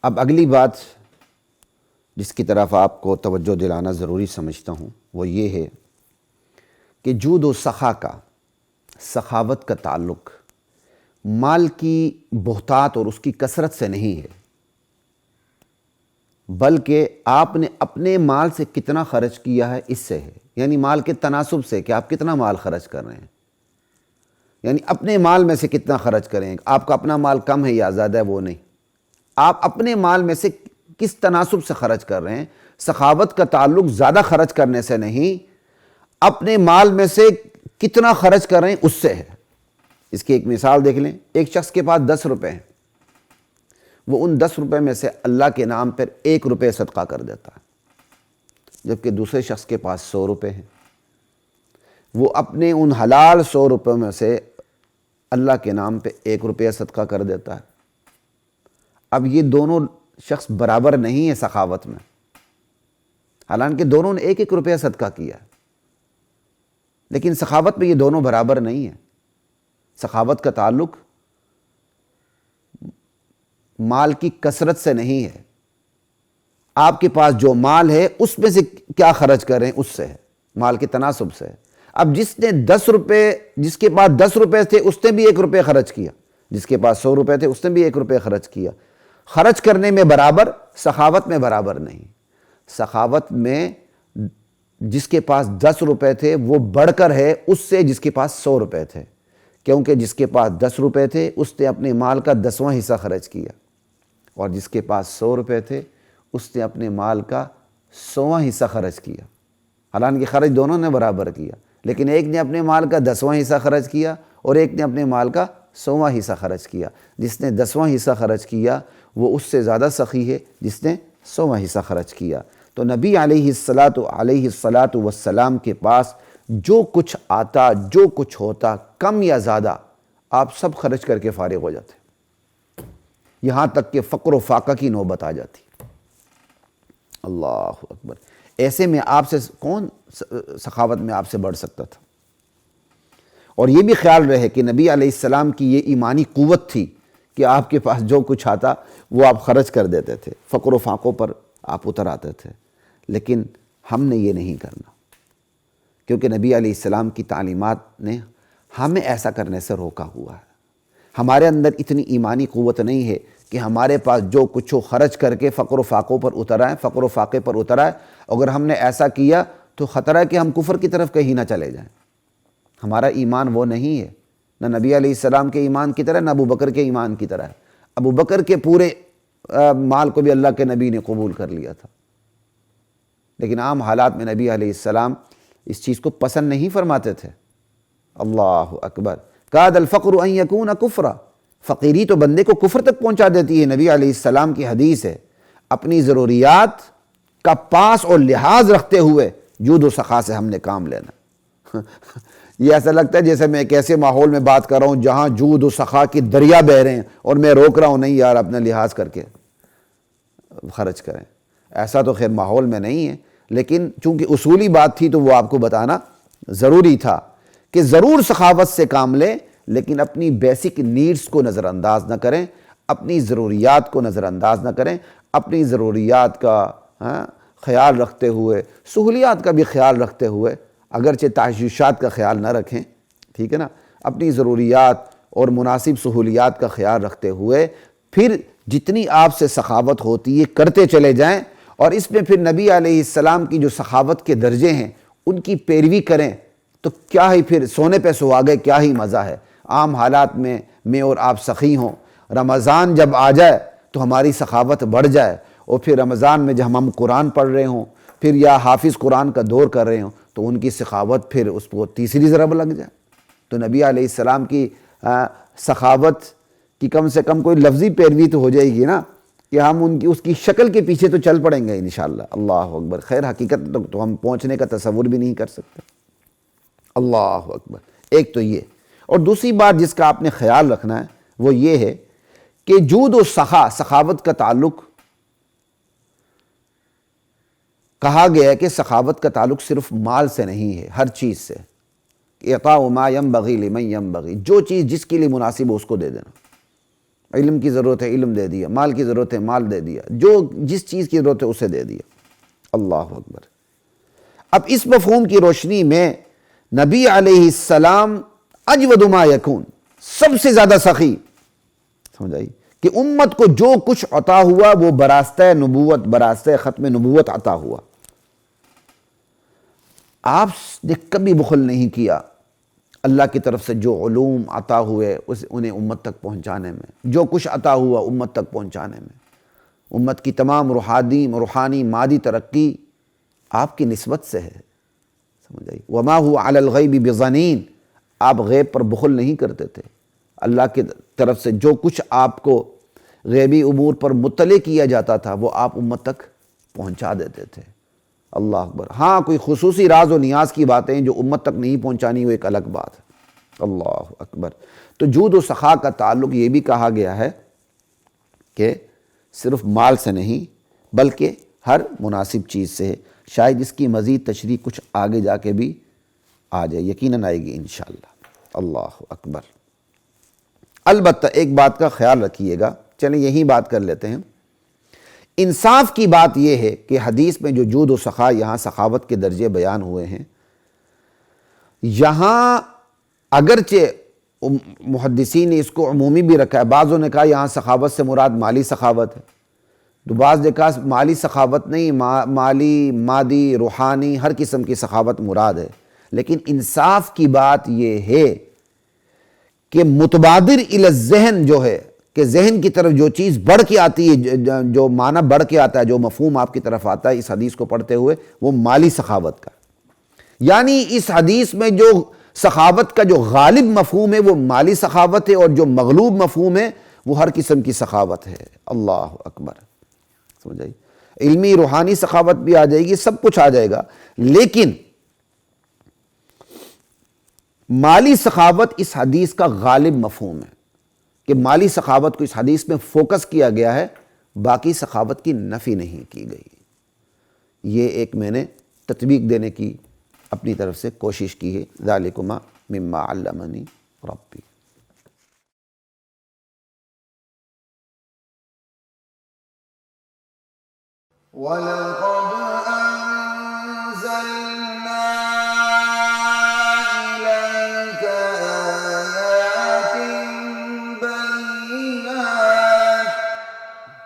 اب اگلی بات جس کی طرف آپ کو توجہ دلانا ضروری سمجھتا ہوں وہ یہ ہے کہ جود و سخا کا، سخاوت کا تعلق مال کی بہتات اور اس کی کثرت سے نہیں ہے، بلکہ آپ نے اپنے مال سے کتنا خرچ کیا ہے اس سے ہے۔ یعنی مال کے تناسب سے کہ آپ کتنا مال خرچ کر رہے ہیں، یعنی اپنے مال میں سے کتنا خرچ کریں۔ آپ کا اپنا مال کم ہے یا زیادہ ہے وہ نہیں، آپ اپنے مال میں سے کس تناسب سے خرچ کر رہے ہیں۔ سخاوت کا تعلق زیادہ خرچ کرنے سے نہیں، اپنے مال میں سے کتنا خرچ کر رہے ہیں اس سے ہے۔ اس کی ایک مثال دیکھ لیں، ایک شخص کے پاس 10 روپے ہیں، وہ ان 10 روپے میں سے اللہ کے نام پر 1 روپے صدقہ کر دیتا ہے، جبکہ دوسرے شخص کے پاس 100 روپے ہیں، وہ اپنے ان حلال 100 روپے میں سے اللہ کے نام پہ 1 روپیہ صدقہ کر دیتا ہے۔ اب یہ دونوں شخص برابر نہیں ہے سخاوت میں، حالانکہ دونوں نے 1 روپیہ صدقہ کیا ہے، لیکن سخاوت میں یہ دونوں برابر نہیں ہیں۔ سخاوت کا تعلق مال کی کثرت سے نہیں ہے، آپ کے پاس جو مال ہے اس میں سے کیا خرچ کر رہے ہیں اس سے ہے، مال کے تناسب سے ہے۔ اب جس نے 10 روپے، جس کے پاس 10 روپے تھے اس نے بھی 1 روپے خرچ کیا، جس کے پاس 100 روپے تھے اس نے بھی 1 روپے خرچ کیا۔ خرچ کرنے میں برابر، سخاوت میں برابر نہیں۔ سخاوت میں جس کے پاس 10 روپے تھے وہ بڑھ کر ہے اس سے جس کے پاس 100 روپے تھے، کیونکہ جس کے پاس 10 روپے تھے اس نے اپنے مال کا 10واں حصہ خرچ کیا، اور جس کے پاس 100 روپے تھے اس نے اپنے مال کا 100واں حصہ خرچ کیا۔ حالانکہ خرچ دونوں نے برابر کیا، لیکن ایک نے اپنے مال کا 10واں حصہ خرچ کیا اور ایک نے اپنے مال کا 100واں حصہ خرچ کیا۔ جس نے 10واں حصہ خرچ کیا وہ اس سے زیادہ سخی ہے جس نے 100واں حصہ خرچ کیا۔ تو نبی علیہ الصلاۃ والسلام کے پاس جو کچھ آتا، جو کچھ ہوتا، کم یا زیادہ، آپ سب خرچ کر کے فارغ ہو جاتے، یہاں تک کہ فقر و فاقہ کی نوبت آ جاتی۔ اللہ اکبر! ایسے میں آپ سے کون سخاوت میں آپ سے بڑھ سکتا تھا؟ اور یہ بھی خیال رہے کہ نبی علیہ السلام کی یہ ایمانی قوت تھی کہ آپ کے پاس جو کچھ آتا وہ آپ خرچ کر دیتے تھے، فقر و فاقوں پر آپ اتر آتے تھے۔ لیکن ہم نے یہ نہیں کرنا، کیونکہ نبی علیہ السلام کی تعلیمات نے ہمیں ایسا کرنے سے روکا ہوا ہے۔ ہمارے اندر اتنی ایمانی قوت نہیں ہے کہ ہمارے پاس جو کچھ ہو خرچ کر کے فقر و فاقوں پر اتر آئیں، فقر و فاقے پر اتر آئے۔ اگر ہم نے ایسا کیا تو خطرہ ہے کہ ہم کفر کی طرف کہیں نہ چلے جائیں۔ ہمارا ایمان وہ نہیں ہے، نہ نبی علیہ السلام کے ایمان کی طرح، نہ ابو بکر کے ایمان کی طرح ہے۔ ابو بکر کے پورے مال کو بھی اللہ کے نبی نے قبول کر لیا تھا، لیکن عام حالات میں نبی علیہ السلام اس چیز کو پسند نہیں فرماتے تھے۔ اللہ اکبر! کاد الفقر ان یکون کفرا، فقیری تو بندے کو کفر تک پہنچا دیتی ہے۔ نبی علیہ السلام کی حدیث ہے، اپنی ضروریات کا پاس اور لحاظ رکھتے ہوئے جود و سخا سے ہم نے کام لینا۔ یہ ایسا لگتا ہے جیسے میں ایک ایسے ماحول میں بات کر رہا ہوں جہاں جود و سخا کی دریا بہہ رہے ہیں اور میں روک رہا ہوں، نہیں یار اپنا لحاظ کر کے خرچ کریں۔ ایسا تو خیر ماحول میں نہیں ہے، لیکن چونکہ اصولی بات تھی تو وہ آپ کو بتانا ضروری تھا کہ ضرور سخاوت سے کام لیں، لیکن اپنی بیسک نیڈز کو نظر انداز نہ کریں، اپنی ضروریات کو نظر انداز نہ کریں، اپنی ضروریات کا خیال رکھتے ہوئے، سہولیات کا بھی خیال رکھتے ہوئے، اگرچہ تعیشات کا خیال نہ رکھیں، ٹھیک ہے نا، اپنی ضروریات اور مناسب سہولیات کا خیال رکھتے ہوئے پھر جتنی آپ سے سخاوت ہوتی ہے کرتے چلے جائیں، اور اس میں پھر نبی علیہ السلام کی جو سخاوت کے درجے ہیں ان کی پیروی کریں تو کیا ہی پھر سونے پہ سہاگے، کیا ہی مزہ ہے۔ عام حالات میں اور آپ سخی ہوں، رمضان جب آ جائے تو ہماری سخاوت بڑھ جائے، اور پھر رمضان میں جب ہم قرآن پڑھ رہے ہوں پھر یا حافظ قرآن کا دور کر رہے ہوں تو ان کی سخاوت پھر اس کو تیسری ضرب لگ جائے۔ تو نبی علیہ السلام کی سخاوت کی کم سے کم کوئی لفظی پیروی تو ہو جائے گی نا، کہ ہم اس کی شکل کے پیچھے تو چل پڑیں گے انشاءاللہ۔ اللہ اکبر! خیر حقیقت تو ہم پہنچنے کا تصور بھی نہیں کر سکتے۔ اللہ اکبر! ایک تو یہ، اور دوسری بات جس کا آپ نے خیال رکھنا ہے وہ یہ ہے کہ جود و سخا، سخاوت کا تعلق کہا گیا ہے کہ سخاوت کا تعلق صرف مال سے نہیں ہے، ہر چیز سے۔ اعطاء ما ينبغي لمن ينبغي، جو چیز جس کے لیے مناسب ہو اس کو دے دینا۔ علم کی ضرورت ہے علم دے دیا، مال کی ضرورت ہے مال دے دیا، جو جس چیز کی ضرورت ہے اسے دے دیا۔ اللہ اکبر۔ اب اس مفہوم کی روشنی میں نبی علیہ السلام اجود ما یکون، سب سے زیادہ سخی، سمجھائی کہ امت کو جو کچھ عطا ہوا وہ براستہ نبوت، براستہ ختم نبوت عطا ہوا۔ آپ نے کبھی بخل نہیں کیا اللہ کی طرف سے جو علوم عطا ہوئے انہیں امت تک پہنچانے میں، جو کچھ عطا ہوا امت تک پہنچانے میں۔ امت کی تمام روحانی مادی ترقی آپ کی نسبت سے ہے، سمجھ آئی؟ وما هو علی الغیب بضنین، آپ غیب پر بخل نہیں کرتے تھے۔ اللہ کی طرف سے جو کچھ آپ کو غیبی امور پر مطلع کیا جاتا تھا وہ آپ امت تک پہنچا دیتے تھے۔ اللہ اکبر۔ ہاں کوئی خصوصی راز و نیاز کی باتیں جو امت تک نہیں پہنچانی وہ ایک الگ بات ہے۔ اللہ اکبر۔ تو جود و سخا کا تعلق یہ بھی کہا گیا ہے کہ صرف مال سے نہیں بلکہ ہر مناسب چیز سے ہے۔ شاید اس کی مزید تشریح کچھ آگے جا کے بھی آ جائے، یقیناً آئے گی انشاءاللہ۔ اللہ اکبر۔ البتہ ایک بات کا خیال رکھیے گا، چلیں یہی بات کر لیتے ہیں۔ انصاف کی بات یہ ہے کہ حدیث میں جو جود و سخا یہاں سخاوت کے درجے بیان ہوئے ہیں، یہاں اگرچہ محدثین نے اس کو عمومی بھی رکھا ہے، بعضوں نے کہا یہاں سخاوت سے مراد مالی سخاوت ہے، تو بعض نے کہا مالی سخاوت نہیں، مالی، مادی، روحانی ہر قسم کی سخاوت مراد ہے۔ لیکن انصاف کی بات یہ ہے کہ متبادر الی الذہن جو ہے، کہ ذہن کی طرف جو چیز بڑھ کے آتی ہے، جو معنی بڑھ کے آتا ہے، جو مفہوم آپ کی طرف آتا ہے اس حدیث کو پڑھتے ہوئے، وہ مالی سخاوت کا، یعنی اس حدیث میں جو سخاوت کا جو غالب مفہوم ہے وہ مالی سخاوت ہے، اور جو مغلوب مفہوم ہے وہ ہر قسم کی سخاوت ہے۔ اللہ اکبر، سمجھ آئی؟ علمی روحانی سخاوت بھی آ جائے گی، سب کچھ آ جائے گا، لیکن مالی سخاوت اس حدیث کا غالب مفہوم ہے، کہ مالی سخاوت کو اس حدیث میں فوکس کیا گیا ہے، باقی سخاوت کی نفی نہیں کی گئی۔ یہ ایک میں نے تطبیق دینے کی اپنی طرف سے کوشش کی ہے۔ ذالکما مما علمنی ربی۔ وَلَقَدْ